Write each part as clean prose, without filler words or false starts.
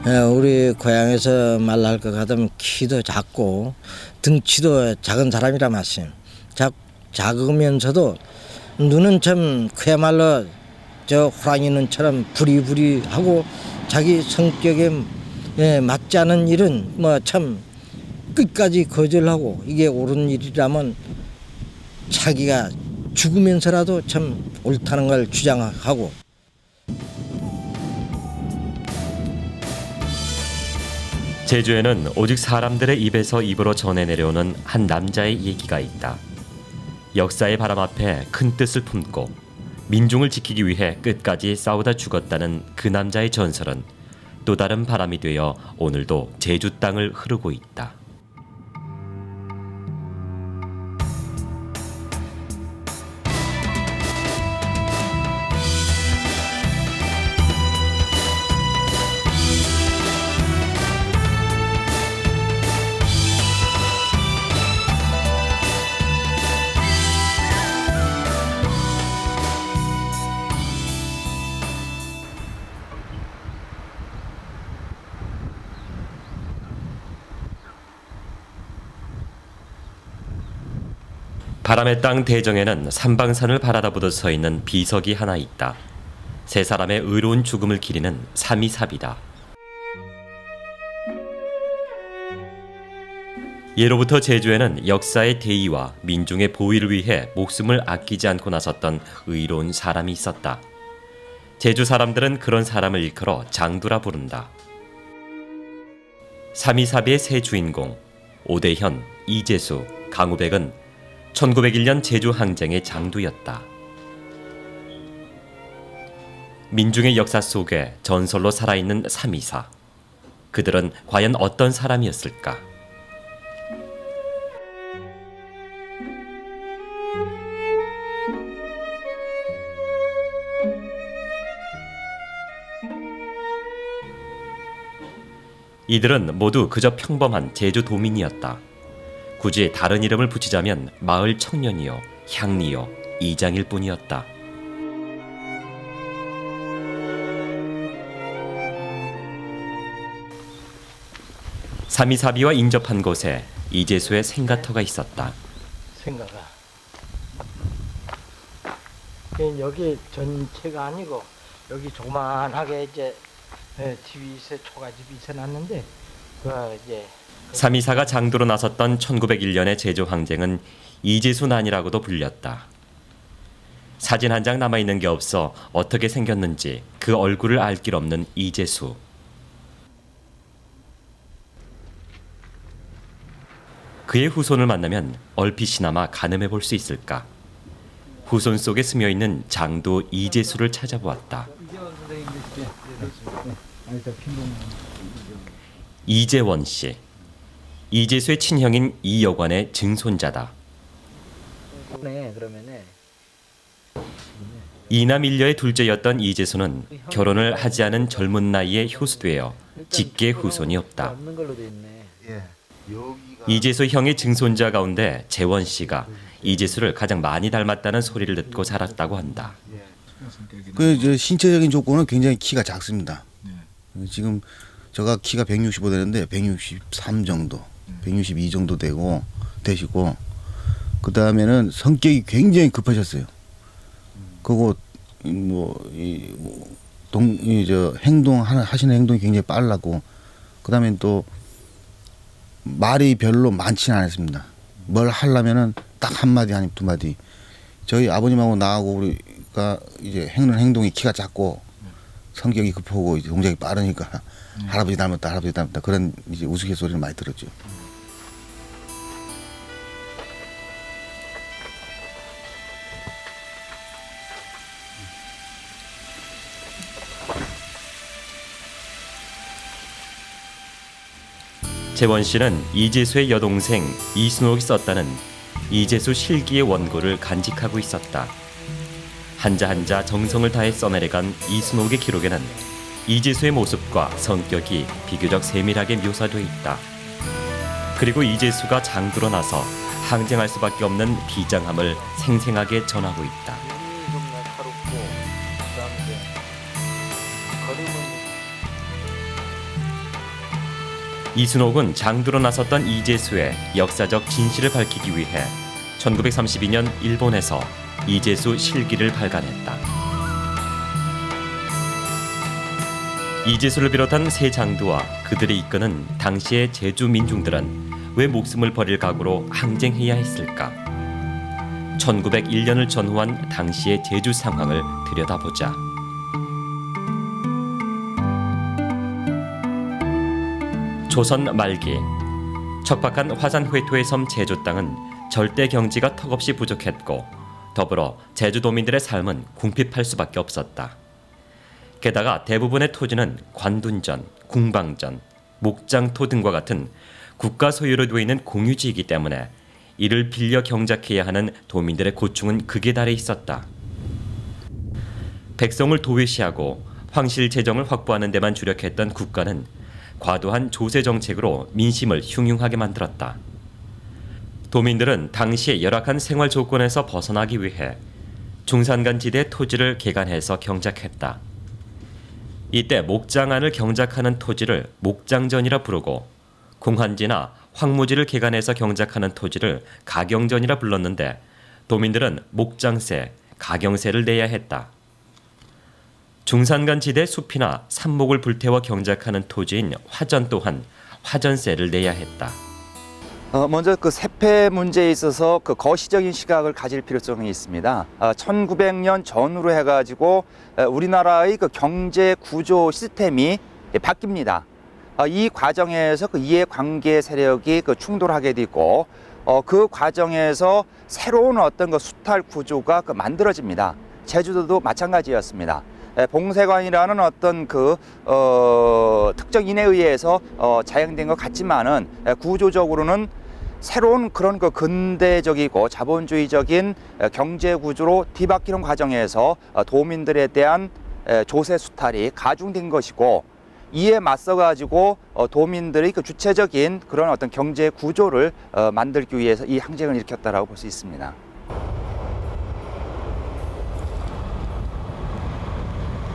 우리 고향에서 말로 할 것 같으면 키도 작고 등치도 작은 사람이라 말씀. 작으면서도 눈은 참 그야말로 저 호랑이 눈처럼 부리부리하고 자기 성격에 맞지 않은 일은 뭐 참 끝까지 거절하고 이게 옳은 일이라면 자기가 죽으면서라도 참 옳다는 걸 주장하고. 제주에는 오직 사람들의 입에서 입으로 전해 내려오는 한 남자의 얘기가 있다. 역사의 바람 앞에 큰 뜻을 품고 민중을 지키기 위해 끝까지 싸우다 죽었다는 그 남자의 전설은 또 다른 바람이 되어 오늘도 제주 땅을 흐르고 있다. 바람의 땅 대정에는 삼방산을 바라다보듯 서 있는 비석이 하나 있다. 세 사람의 의로운 죽음을 기리는 삼이삽이다. 예로부터 제주에는 역사의 대의와 민중의 보위를 위해 목숨을 아끼지 않고 나섰던 의로운 사람이 있었다. 제주 사람들은 그런 사람을 일컬어 장두라 부른다. 삼이삽의 세 주인공 오대현, 이재수, 강우백은 1901년 제주 항쟁의 장두였다. 민중의 역사 속에 전설로 살아있는 삼이사. 그들은 과연 어떤 사람이었을까? 이들은 모두 그저 평범한 제주 도민이었다. 굳이 다른 이름을 붙이자면 마을 청년이요, 향리요, 이장일 뿐이었다. 삼이사비와 인접한 곳에 이재수의 생가터가 있었다. 생각아. 여기 전체가 아니고 여기 조그만하게 이제 집이 있어, 초가집이 있어놨는데 그 이제 삼이사가 장도로 나섰던 1901년의 제주 항쟁은 이재수 난이라고도 불렸다. 사진 한 장 남아있는 게 없어 어떻게 생겼는지 그 얼굴을 알 길 없는 이재수. 그의 후손을 만나면 얼핏이나마 가늠해 볼 수 있을까? 후손 속에 스며있는 장도 이재수를 찾아보았다. 이재원 씨. 이재수의 친형인 이여관의 증손자다. 이남 일녀의 둘째였던 이재수는 결혼을 하지 않은 젊은 나이에 효수되어 직계 후손이 없다. 이재수 형의 증손자 가운데 재원 씨가 이재수를 가장 많이 닮았다는 소리를 듣고 살았다고 한다. 그 신체적인 조건은 굉장히 키가 작습니다. 지금 제가 키가 165 되는데 163 정도, 162 정도 되시고 그 다음에는 성격이 굉장히 급하셨어요. 그리고 하시는 행동이 굉장히 빨랐고 그 다음에 또 말이 별로 많지는 않았습니다. 뭘 하려면은 딱 한마디 아니면 두 마디. 저희 아버님하고 나하고 우리가 이제 행동이 키가 작고 성격이 급하고 이제 동작이 빠르니까 할아버지 닮았다 그런 이제 우스갯소리를 많이 들었죠. 재원 씨는 이재수의 여동생 이순옥이 썼다는 이재수 실기의 원고를 간직하고 있었다. 한자 한자 정성을 다해 써내려간 이순옥의 기록에는 이재수의 모습과 성격이 비교적 세밀하게 묘사되어 있다. 그리고 이재수가 장두로 나서 항쟁할 수밖에 없는 비장함을 생생하게 전하고 있다. 이순옥은 장두로 나섰던 이제수의 역사적 진실을 밝히기 위해 1932년 일본에서 이제수 실기를 발간했다. 이제수를 비롯한 세 장두와 그들이 이끄는 당시의 제주 민중들은 왜 목숨을 버릴 각오로 항쟁해야 했을까? 1901년을 전후한 당시의 제주 상황을 들여다보자. 조선 말기 척박한 화산회토의 섬 제주 땅은 절대 경지가 턱없이 부족했고 더불어 제주도민들의 삶은 궁핍할 수밖에 없었다. 게다가 대부분의 토지는 관둔전, 궁방전, 목장토 등과 같은 국가 소유로 되어 있는 공유지이기 때문에 이를 빌려 경작해야 하는 도민들의 고충은 극에 달해 있었다. 백성을 도외시하고 황실 재정을 확보하는 데만 주력했던 국가는 과도한 조세 정책으로 민심을 흉흉하게 만들었다. 도민들은 당시의 열악한 생활 조건에서 벗어나기 위해 중산간 지대 토지를 개간해서 경작했다. 이때 목장안을 경작하는 토지를 목장전이라 부르고 공한지나 황무지를 개간해서 경작하는 토지를 가경전이라 불렀는데 도민들은 목장세, 가경세를 내야 했다. 중산간 지대 숲이나 삽목을 불태워 경작하는 토지인 화전 또한 화전세를 내야 했다. 먼저 그 세폐 문제에 있어서 그 거시적인 시각을 가질 필요성이 있습니다. 1900년 전후로 해가지고 우리나라의 그 경제 구조 시스템이 바뀝니다. 이 과정에서 그 이해관계 세력이 그 충돌하게 되고 그 과정에서 새로운 어떤 그 수탈 구조가 그 만들어집니다. 제주도도 마찬가지였습니다. 봉쇄관이라는 어떤 그 특정인에 의해서 자행된 것 같지만은 구조적으로는 새로운 그런 그 근대적이고 자본주의적인 경제 구조로 뒤바뀌는 과정에서 도민들에 대한 조세 수탈이 가중된 것이고 이에 맞서 가지고 도민들의 그 주체적인 그런 어떤 경제 구조를 만들기 위해서 이 항쟁을 일으켰다라고 볼 수 있습니다.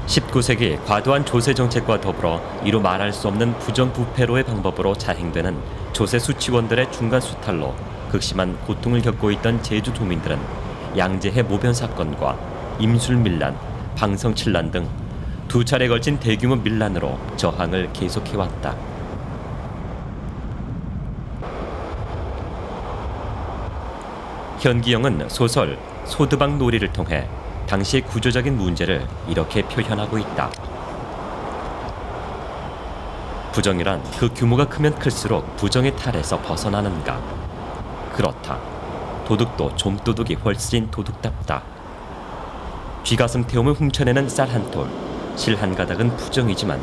19세기 과도한 조세 정책과 더불어 이루 말할 수 없는 부정부패로의 방법으로 자행되는 조세 수취원들의 중간 수탈로 극심한 고통을 겪고 있던 제주 도민들은 양재해 모변 사건과 임술 밀란, 방성 칠란 등 두 차례 걸친 대규모 밀란으로 저항을 계속해왔다. 현기영은 소설 소드박 놀이를 통해 당시의 구조적인 문제를 이렇게 표현하고 있다. 부정이란 그 규모가 크면 클수록 부정의 탈에서 벗어나는가. 그렇다. 도둑도 좀도둑이 훨씬 도둑답다. 쥐가슴 태움을 훔쳐내는 쌀 한 톨, 실 한 가닥은 부정이지만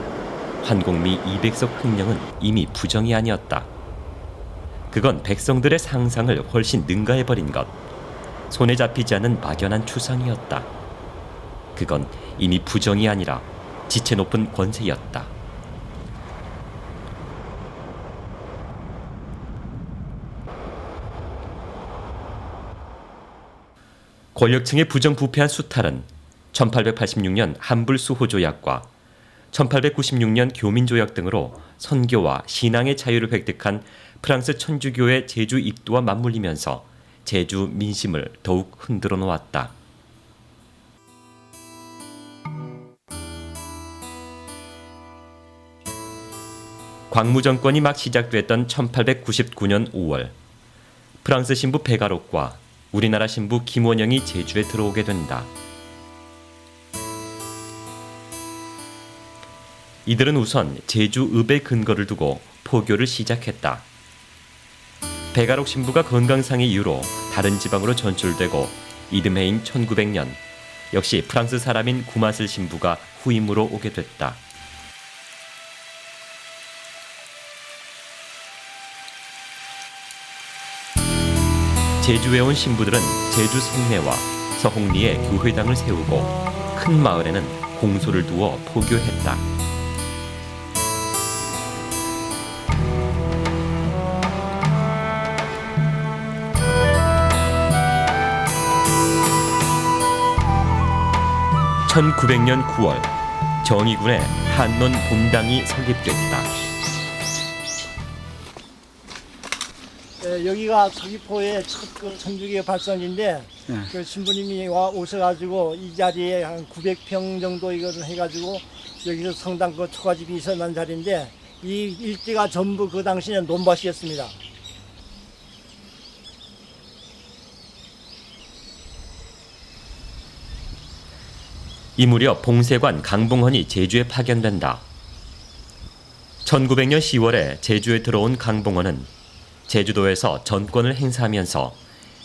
환공미 200석 횡령은 이미 부정이 아니었다. 그건 백성들의 상상을 훨씬 능가해버린 것, 손에 잡히지 않는 막연한 추상이었다. 그건 이미 부정이 아니라 지체 높은 권세였다. 권력층의 부정부패한 수탈은 1886년 한불수호조약과 1896년 교민조약 등으로 선교와 신앙의 자유를 획득한 프랑스 천주교의 제주 입도와 맞물리면서 제주 민심을 더욱 흔들어 놓았다. 광무 정권이 막 시작됐던 1899년 5월, 프랑스 신부 베가록과 우리나라 신부 김원영이 제주에 들어오게 된다. 이들은 우선 제주 읍에 근거를 두고 포교를 시작했다. 베가록 신부가 건강상의 이유로 다른 지방으로 전출되고 이듬해인 1900년 역시 프랑스 사람인 구마슬 신부가 후임으로 오게 됐다. 제주에 온 신부들은 제주 성내와 서홍리에 교회당을 세우고 큰 마을에는 공소를 두어 포교했다. (1900년 9월) 정의군의 한론 본당이 설립됐다. 여기가 서귀포의 첫 그 천주교 발성인데 그 신부님이 오셔가지고 이 자리에 한 900평 정도 이거를 해가지고 여기서 성당 그 초가집이 있었는 자리인데 이 일지가 전부 그 당시에 논밭이었습니다. 이 무렵 봉쇄관 강봉헌이 제주에 파견된다. 1900년 10월에 제주에 들어온 강봉헌은 제주도에서 전권을 행사하면서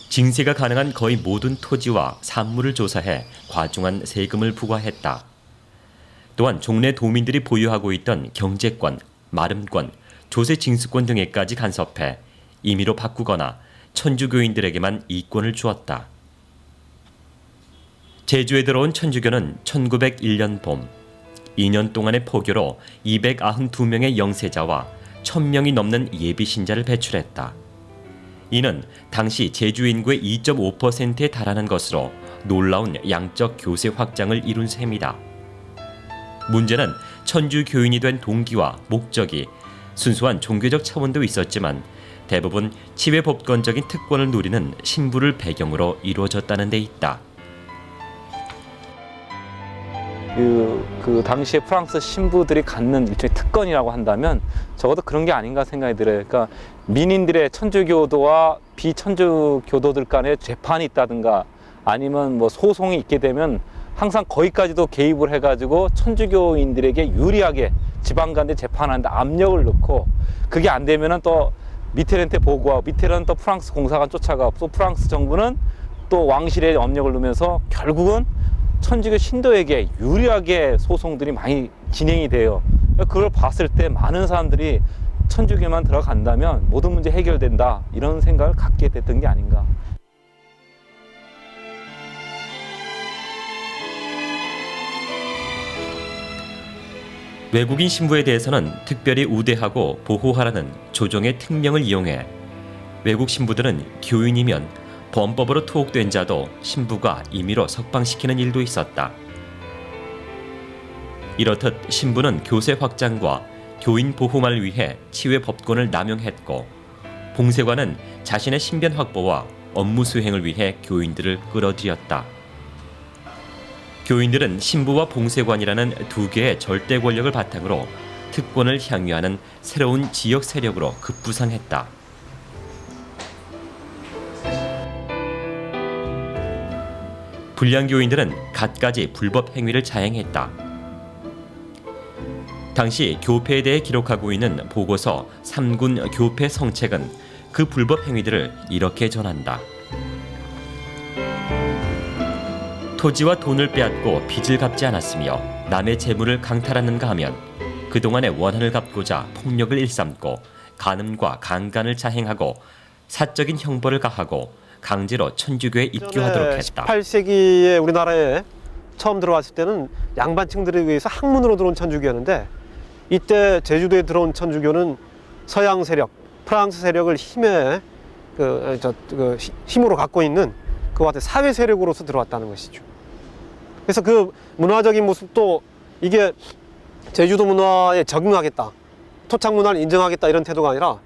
징세가 가능한 거의 모든 토지와 산물을 조사해 과중한 세금을 부과했다. 또한 종래 도민들이 보유하고 있던 경제권, 마름권, 조세 징수권 등에까지 간섭해 임의로 바꾸거나 천주교인들에게만 이권을 주었다. 제주에 들어온 천주교는 1901년 봄 2년 동안의 포교로 292명의 영세자와 1000명이 넘는 예비신자를 배출했다. 이는 당시 제주 인구의 2.5%에 달하는 것으로 놀라운 양적 교세 확장을 이룬 셈이다. 문제는 천주교인이 된 동기와 목적이 순수한 종교적 차원도 있었지만 대부분 치외법권적인 특권을 누리는 신부를 배경으로 이루어졌다는 데 있다. 그 당시에 프랑스 신부들이 갖는 일종의 특권이라고 한다면 적어도 그런 게 아닌가 생각이 들어요. 그러니까 민인들의 천주교도와 비천주교도들 간에 재판이 있다든가 아니면 뭐 소송이 있게 되면 항상 거기까지도 개입을 해가지고 천주교인들에게 유리하게 지방간에 재판하는데 압력을 넣고 그게 안 되면은 또 미테란한테 보고하고 미테란은 또 프랑스 공사관 쫓아가고 또 프랑스 정부는 또 왕실에 압력을 넣으면서 결국은 천주교 신도에게 유리하게 소송들이 많이 진행이 돼요. 그걸 봤을 때 많은 사람들이 천주교만 들어간다면 모든 문제 해결된다 이런 생각을 갖게 됐던 게 아닌가. 외국인 신부에 대해서는 특별히 우대하고 보호하라는 조정의 특명을 이용해 외국 신부들은 교인이면 범법으로 투옥된 자도 신부가 임의로 석방시키는 일도 있었다. 이렇듯 신부는 교세 확장과 교인 보호만을 위해 치외 법권을 남용했고 봉쇄관은 자신의 신변 확보와 업무 수행을 위해 교인들을 끌어들였다. 교인들은 신부와 봉쇄관이라는 두 개의 절대 권력을 바탕으로 특권을 향유하는 새로운 지역 세력으로 급부상했다. 불량 교인들은 갖가지 불법 행위를 자행했다. 당시 교패에 대해 기록하고 있는 보고서 3군 교패 성책은 그 불법 행위들을 이렇게 전한다. 토지와 돈을 빼앗고 빚을 갚지 않았으며 남의 재물을 강탈하는가 하면 그동안의 원한을 갚고자 폭력을 일삼고 간음과 강간을 자행하고 사적인 형벌을 가하고 강제로 천주교에 입교하도록 했다. 18세기에 우리나라에 처음 들어왔을 때는 양반층들에 의해서 학문으로 들어온 천주교였는데 이때 제주도에 들어온 천주교는 서양 세력, 프랑스 세력을 힘으로 갖고 있는 그와 같은 사회 세력으로서 들어왔다는 것이죠. 그래서 그 문화적인 모습도 이게 제주도 문화에 적응하겠다, 토착 문화를 인정하겠다 이런 태도가 아니라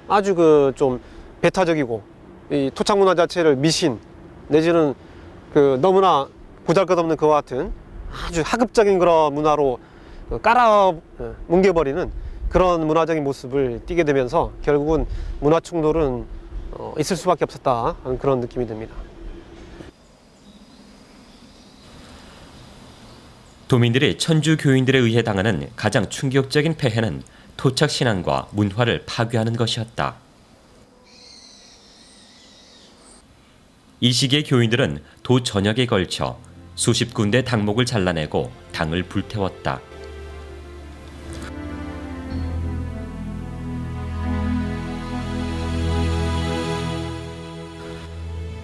아주 좀 배타적이고 이 토착 문화 자체를 미신 내지는 너무나 보잘것없는 그와 같은 아주 하급적인 그런 문화로 깔아 뭉개버리는 그런 문화적인 모습을 띠게 되면서 결국은 문화 충돌은 있을 수밖에 없었다 하는 그런 느낌이 듭니다. 도민들이 천주 교인들에 의해 당하는 가장 충격적인 폐해는 토착 신앙과 문화를 파괴하는 것이었다. 이 시기의 교인들은 도 전역에 걸쳐 수십 군데 당목을 잘라내고 당을 불태웠다.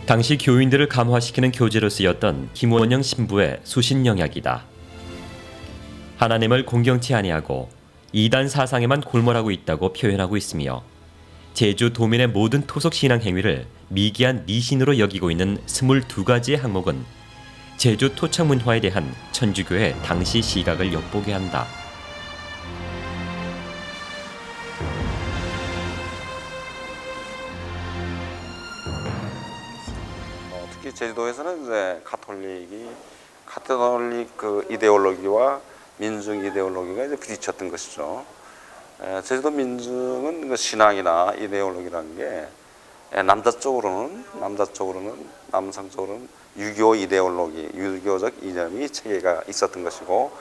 당시 교인들을 감화시키는 교재로 쓰였던 김원영 신부의 수신영약이다. 하나님을 공경치 아니하고 이단 사상에만 골몰하고 있다고 표현하고 있으며 제주 도민의 모든 토속 신앙 행위를 미개한 미신으로 여기고 있는 22가지의 항목은 제주 토착 문화에 대한 천주교의 당시 시각을 엿보게 한다. 특히 제주도에서는 이제 가톨릭 그 이데올로기와 민중 이데올로기가 이제 부딪혔던 것이죠. 제주도 민중은 그 신앙이나 이데올로기라는 게 남성 쪽으로는 유교 이데올로기, 유교적 이념이 체계가 있었던 것이고,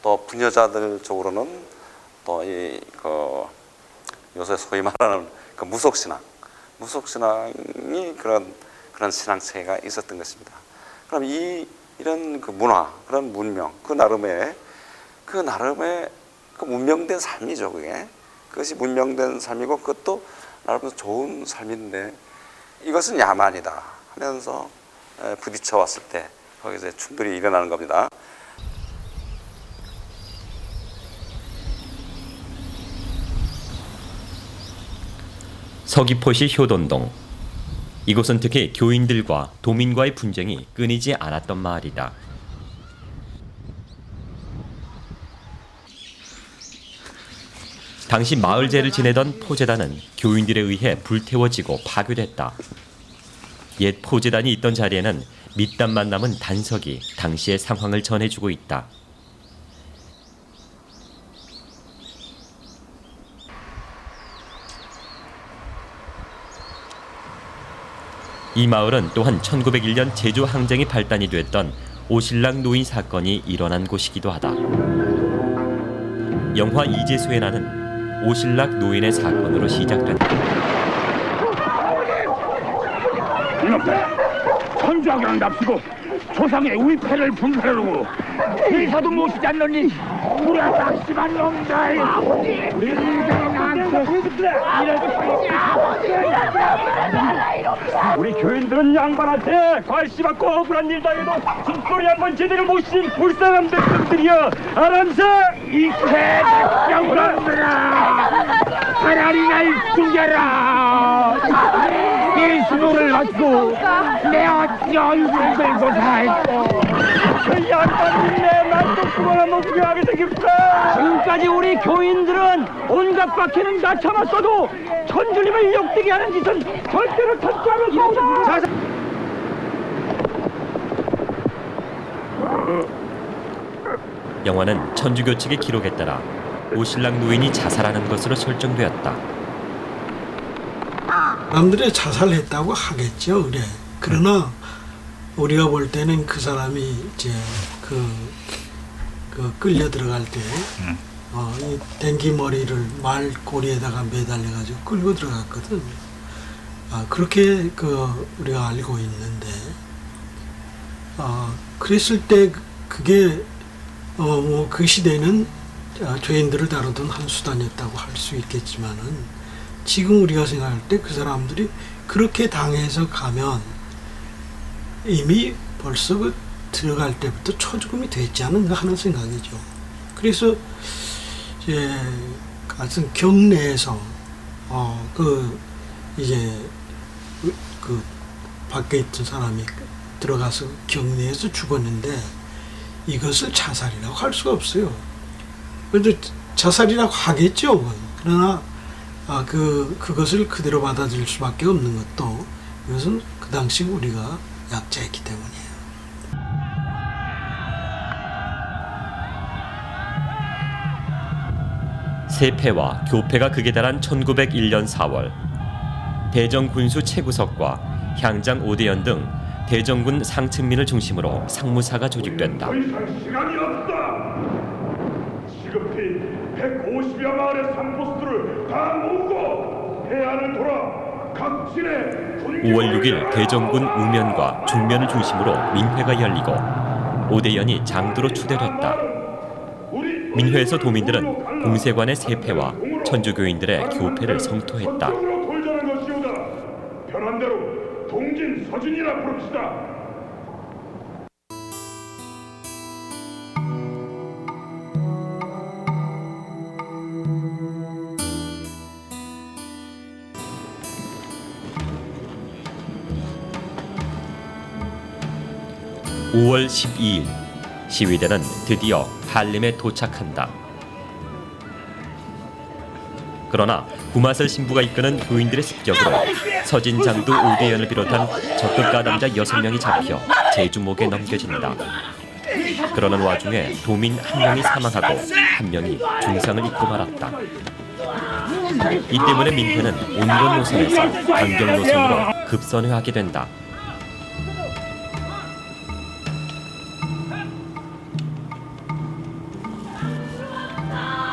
또 부녀자들 쪽으로는 또 요새 소위 말하는 그 무속신앙이 그런 신앙 체계가 있었던 것입니다. 그럼 이런 그 문화, 그런 문명, 그 나름의 그 문명된 삶이죠. 그것이 문명된 삶이고, 그것도 나름대로 좋은 삶인데, 이것은 야만이다 하면서 부딪혀 왔을 때 거기서 충돌이 일어나는 겁니다. 서귀포시 효돈동. 이곳은 특히 교인들과 도민과의 분쟁이 끊이지 않았던 마을이다. 당시 마을제를 지내던 포제단은 교인들에 의해 불태워지고 파괴됐다. 옛 포제단이 있던 자리에는 밑단만 남은 단석이 당시의 상황을 전해주고 있다. 이 마을은 또한 1901년 제주 항쟁이 발단이 됐던 오신락 노인 사건이 일어난 곳이기도 하다. 영화 이재수의 나는 오신락 노인의 사건으로 시작된다. 이놈들, 천주학이랑 납치고 조상의 위패를 분별하고 대사도 모시지 않느니 우리가 닥심한 놈들. 우리 인생은 우리 교인들은 양반한테 괄시받고 억울한 일 당해도 숨소리 한번 제대로 못 쉰 불쌍한 백성들이여. 알았어? 이 개작년들아, 차라리 날 죽여라. 이 수도를 맞고 내 어찌 얼굴을 들고 살고 그 양반이 내 맘도 구멍 못 구경하게 생겼다. 지금까지 우리 교인들은 온갖 박해는 다 참았어도 천주님을 역되게 하는 짓은 절대로 참지 않을 거다. 영화는 천주교 측의 기록에 따라 오신락 노인이 자살하는 것으로 설정되었다. 남들이 자살했다고 하겠죠, 그래. 그러나 우리가 볼 때는 그 사람이 이제 그 끌려 들어갈 때 이 댕기 머리를 말 꼬리에다가 매달려가지고 끌고 들어갔거든. 그렇게 우리가 알고 있는데, 그랬을 때 그게 그 시대는 죄인들을 다루던 한 수단이었다고 할 수 있겠지만은, 지금 우리가 생각할 때 그 사람들이 그렇게 당해서 가면 이미 벌써 들어갈 때부터 초죽음이 됐지 않은가 하는 생각이죠. 그래서 이제 같은 경내에서 밖에 있던 사람이 들어가서 경내에서 죽었는데 이것을 자살이라고 할 수가 없어요. 그래도 자살이라고 하겠죠. 그러나 그것을 그대로 받아들일 수밖에 없는 것도, 이것은 그 당시 우리가 약자였기 때문이에요. 세패와 교패가 극에 달한 1901년 4월, 대정 군수 최구석과 향장 오대연 등 대정군 상층민을 중심으로 상무사가 조직된다. 더 이상 시간이 없다. 시급히 150여 마을의 상포스들을 다 모으고 해안을 돌아 각진의 5월 6일 대정군 우면과 중면을 중심으로 민회가 열리고 오대연이 장도로 추대됐다. 민회에서 도민들은 공세관의 세패와 천주교인들의 교패를 성토했다. 돌자는 것이오다. 편한 대로 동진 서진이라 부릅시다. (5월 12일) 시위대는 드디어 한림에 도착한다. 그러나 구마슬 신부가 이끄는 교인들의 습격으로 서진 장도 오대연을 비롯한 적극가 남자 6명이 잡혀 제주목에 넘겨진다. 그러는 와중에 도민 1명이 사망하고 1명이 중상을 입고 말았다. 이 때문에 민회는 온건 노선에서 강경 노선으로 급선회하게 된다.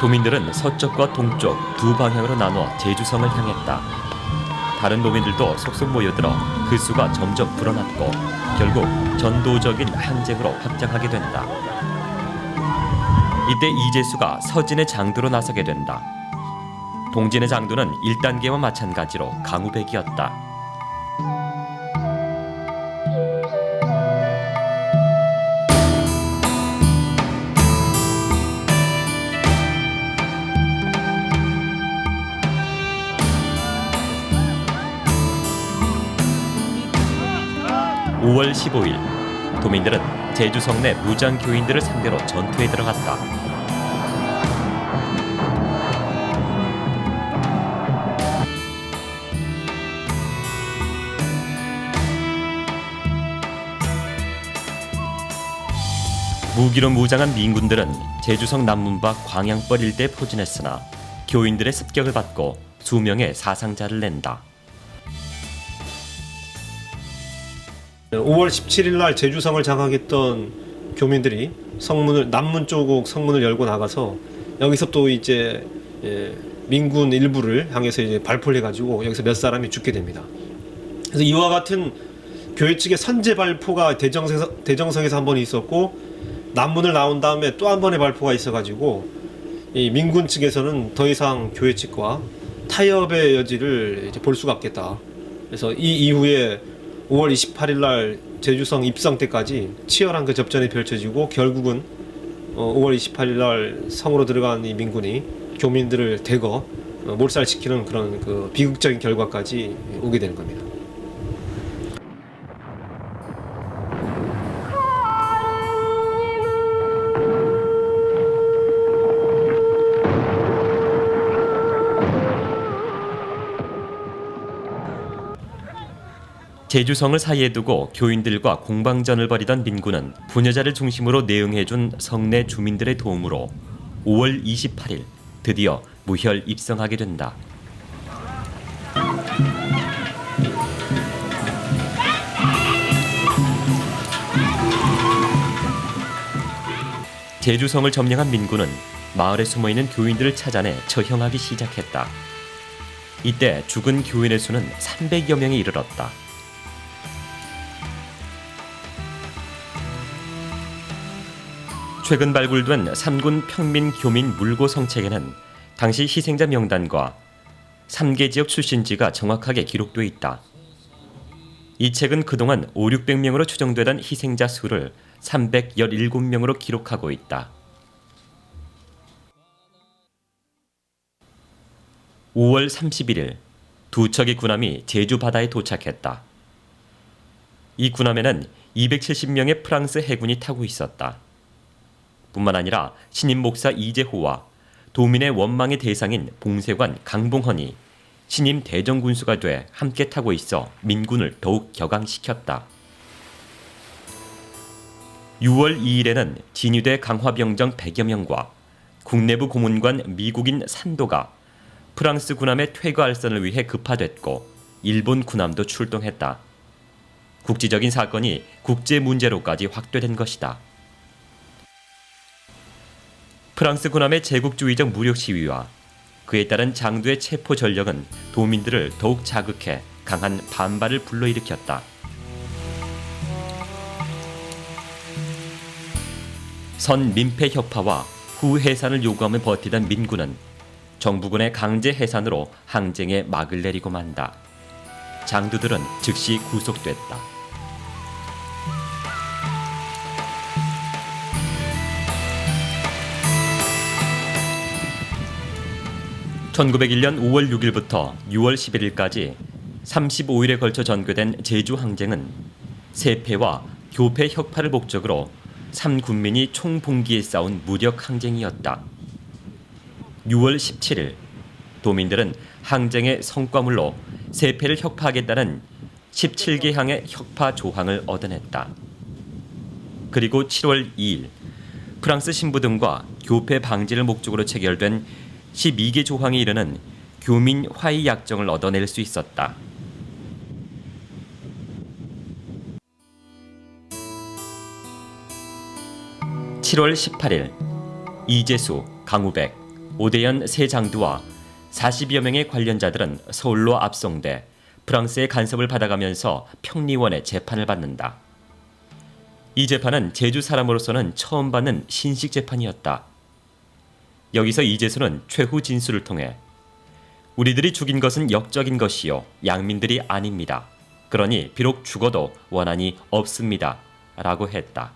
도민들은 서쪽과 동쪽 두 방향으로 나눠 제주성을 향했다. 다른 도민들도 속속 모여들어 그 수가 점점 불어났고 결국 전도적인 항쟁으로 확장하게 된다. 이때 이재수가 서진의 장도로 나서게 된다. 동진의 장도는 1단계와 마찬가지로 강우백이었다. (5월 15일) 도민들은 제주성 내 무장 교인들을 상대로 전투에 들어갔다. 무기로 무장한 민군들은 제주성 남문 밖 광양벌 일대에 포진했으나 교인들의 습격을 받고 수명의 사상자를 낸다. 5월 17일 날 제주성을 장악했던 교민들이 남문 쪽 성문을 열고 나가서 여기서 또 이제 민군 일부를 향해서 이제 발포를 해가지고 여기서 몇 사람이 죽게 됩니다. 그래서 이와 같은 교회 측의 선제 발포가 대정성에서 한 번 있었고 남문을 나온 다음에 또 한 번의 발포가 있어가지고 이 민군 측에서는 더 이상 교회 측과 타협의 여지를 이제 볼 수가 없겠다. 그래서 이 이후에 5월 28일 날 제주성 입성 때까지 치열한 그 접전이 펼쳐지고 결국은 5월 28일 날 성으로 들어간 이 민군이 교민들을 대거 몰살시키는 그런 그 비극적인 결과까지 오게 되는 겁니다. 제주성을 사이에 두고 교인들과 공방전을 벌이던 민군은 부녀자를 중심으로 내응해준 성내 주민들의 도움으로 5월 28일 드디어 무혈 입성하게 된다. 제주성을 점령한 민군은 마을에 숨어있는 교인들을 찾아내 처형하기 시작했다. 이때 죽은 교인의 수는 300여 명에 이르렀다. 최근 발굴된 삼군 평민 교민 물고 성책에는 당시 희생자 명단과 3개 지역 출신지가 정확하게 기록돼 있다. 이 책은 그동안 500~600명으로 추정되던 희생자 수를 317명으로 기록하고 있다. 5월 31일 두 척의 군함이 제주 바다에 도착했다. 이 군함에는 270명의 프랑스 해군이 타고 있었다. 뿐만 아니라 신임 목사 이재호와 도민의 원망의 대상인 봉쇄관 강봉헌이 신임 대정군수가 돼 함께 타고 있어 민군을 더욱 격앙시켰다. 6월 2일에는 진위대 강화병정 100여 명과 국내부 고문관 미국인 산도가 프랑스 군함의 퇴거 알선을 위해 급파됐고 일본 군함도 출동했다. 국지적인 사건이 국제 문제로까지 확대된 것이다. 프랑스 군함의 제국주의적 무력 시위와 그에 따른 장도의 체포 전력은 도민들을 더욱 자극해 강한 반발을 불러일으켰다. 선 민폐 혁파와 후 해산을 요구하며 버티던 민군은 정부군의 강제 해산으로 항쟁에 막을 내리고 만다. 장도들은 즉시 구속됐다. 1901년 5월 6일부터 6월 11일까지 35일에 걸쳐 전개된 제주 항쟁은 세패와 교패 혁파를 목적으로 3군민이 총봉기에 싸운 무력 항쟁이었다. 6월 17일 도민들은 항쟁의 성과물로 세패를 혁파하겠다는 17개항의 혁파 조항을 얻어냈다. 그리고 7월 2일 프랑스 신부 등과 교패 방지를 목적으로 체결된 12개 조항이 이르는 교민 화의 약정을 얻어낼 수 있었다. (7월 18일) 이재수, 강우백, 오대연 세 장두와 40여 명의 관련자들은 서울로 압송돼 프랑스의 간섭을 받아가면서 평리원의 재판을 받는다. 이 재판은 제주 사람으로서는 처음 받는 신식 재판이었다. 여기서 이재수는 최후 진술을 통해 우리들이 죽인 것은 역적인 것이요 양민들이 아닙니다. 그러니 비록 죽어도 원한이 없습니다. 라고 했다.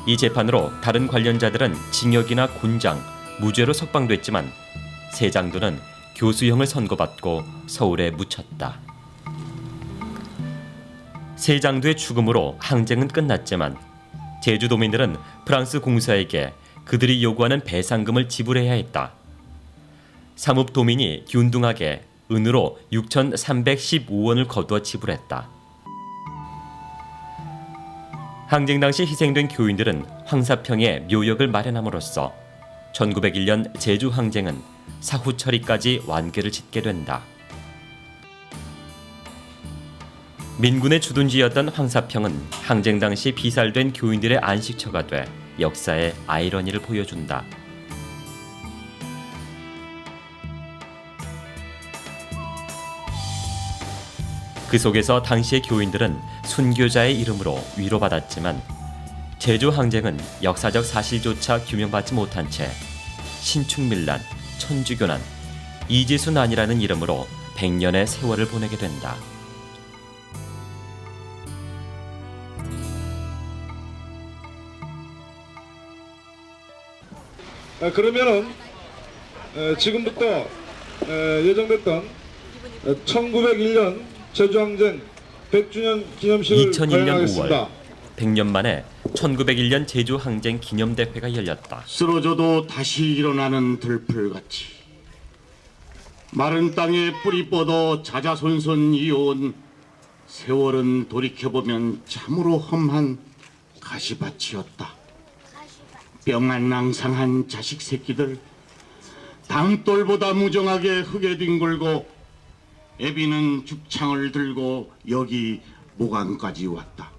이 재판으로 다른 관련자들은 징역이나 곤장, 무죄로 석방됐지만 세 장도는 교수형을 선고받고 서울에 묻혔다. 세 장도의 죽음으로 항쟁은 끝났지만 제주도민들은 프랑스 공사에게 그들이 요구하는 배상금을 지불해야 했다. 사뭇도민이 균등하게 은으로 6,315원을 거두어 지불했다. 항쟁 당시 희생된 교인들은 황사평에 묘역을 마련함으로써 1901년 제주 항쟁은 사후 처리까지 완계를 짓게 된다. 민군의 주둔지였던 황사평은 항쟁 당시 비살된 교인들의 안식처가 돼 역사의 아이러니를 보여준다. 그 속에서 당시의 교인들은 순교자의 이름으로 위로받았지만 제주 항쟁은 역사적 사실조차 규명받지 못한 채 신축밀난, 천주교난, 이재수난이라는 이름으로 100년의 세월을 보내게 된다. 그러면은 지금부터 예정됐던 1901년 제주항쟁 100주년 기념식을 2001년 거행하겠습니다. 5월 100년 만에 1901년 제주항쟁 기념대회가 열렸다. 쓰러져도 다시 일어나는 들풀같이 마른 땅에 뿌리 뻗어 자자손손 이어온 세월은 돌이켜보면 참으로 험한 가시밭이었다. 병안낭상한 자식 새끼들 당돌보다 무정하게 흙에 뒹굴고 애비는 죽창을 들고 여기 모관까지 왔다.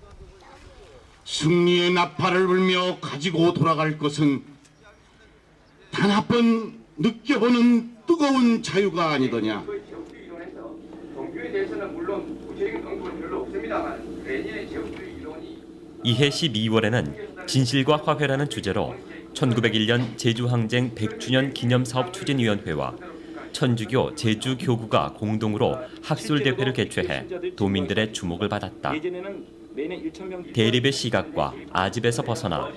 승리의 나팔을 불며 가지고 돌아갈 것은 단 한 번 느껴보는 뜨거운 자유가 아니더냐. 종교에 대해서는 물론 구체적인 언급은 별로 없습니다만 레닌의 제국주의 이론이 이해 12월에는 진실과 화해라는 주제로 1901년 제주항쟁 100주년 기념사업 추진위원회와 천주교 제주교구가 공동으로 학술대회를 개최해 도민들의 주목을 받았다. 대립의 시각과 아집에서 벗어나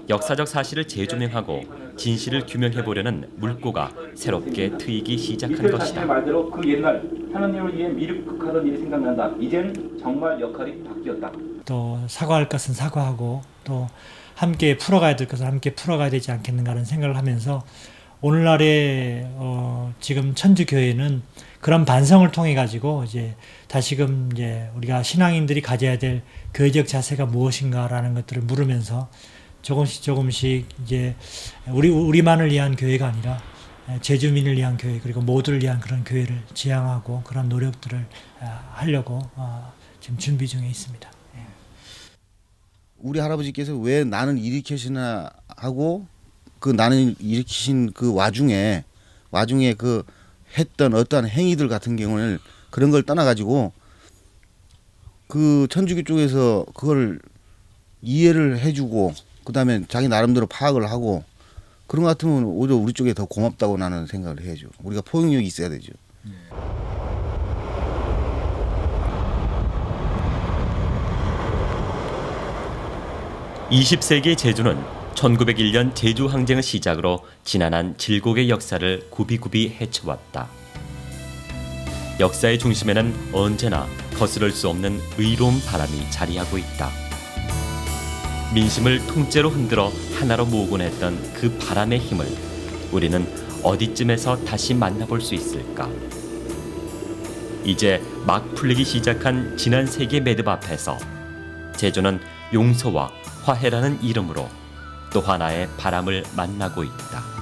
역사적 사실을 재조명하고 진실을 규명해보려는 물꼬가 새롭게 트이기 시작한 것이다. 말대로 그 옛날 하나님을 위해 미륵하던 일이 생각난다. 이제는 정말 역할이 바뀌었다. 또 사과할 것은 사과하고 또 함께 풀어가야 될 것을 함께 풀어가야 되지 않겠는가라는 생각을 하면서 오늘날의 지금 천주교회는 그런 반성을 통해 가지고 이제 다시금 이제 우리가 신앙인들이 가져야 될 교회적 자세가 무엇인가라는 것들을 물으면서 조금씩 이제 우리만을 위한 교회가 아니라 제주민을 위한 교회 그리고 모두를 위한 그런 교회를 지향하고 그런 노력들을 하려고 지금 준비 중에 있습니다. 우리 할아버지께서 왜 나는 일으키시나 하고 그 나는 일으키신 그 와중에 그 했던 어떠한 행위들 같은 경우는 그런 걸 떠나가지고 그 천주교 쪽에서 그걸 이해를 해주고 그다음에 자기 나름대로 파악을 하고 그런 것 같으면 오히려 우리 쪽에 더 고맙다고 나는 생각을 해야죠. 우리가 포용력이 있어야 되죠. 20세기 제주는 1901년 제주항쟁을 시작으로 지난한 질곡의 역사를 굽이굽이 헤쳐왔다. 역사의 중심에는 언제나 거스를 수 없는 의로운 바람이 자리하고 있다. 민심을 통째로 흔들어 하나로 모으곤 했던 그 바람의 힘을 우리는 어디쯤에서 다시 만나볼 수 있을까? 이제 막 풀리기 시작한 지난 세기의 매듭 앞에서 제주는 용서와 화해라는 이름으로 또 하나의 바람을 만나고 있다.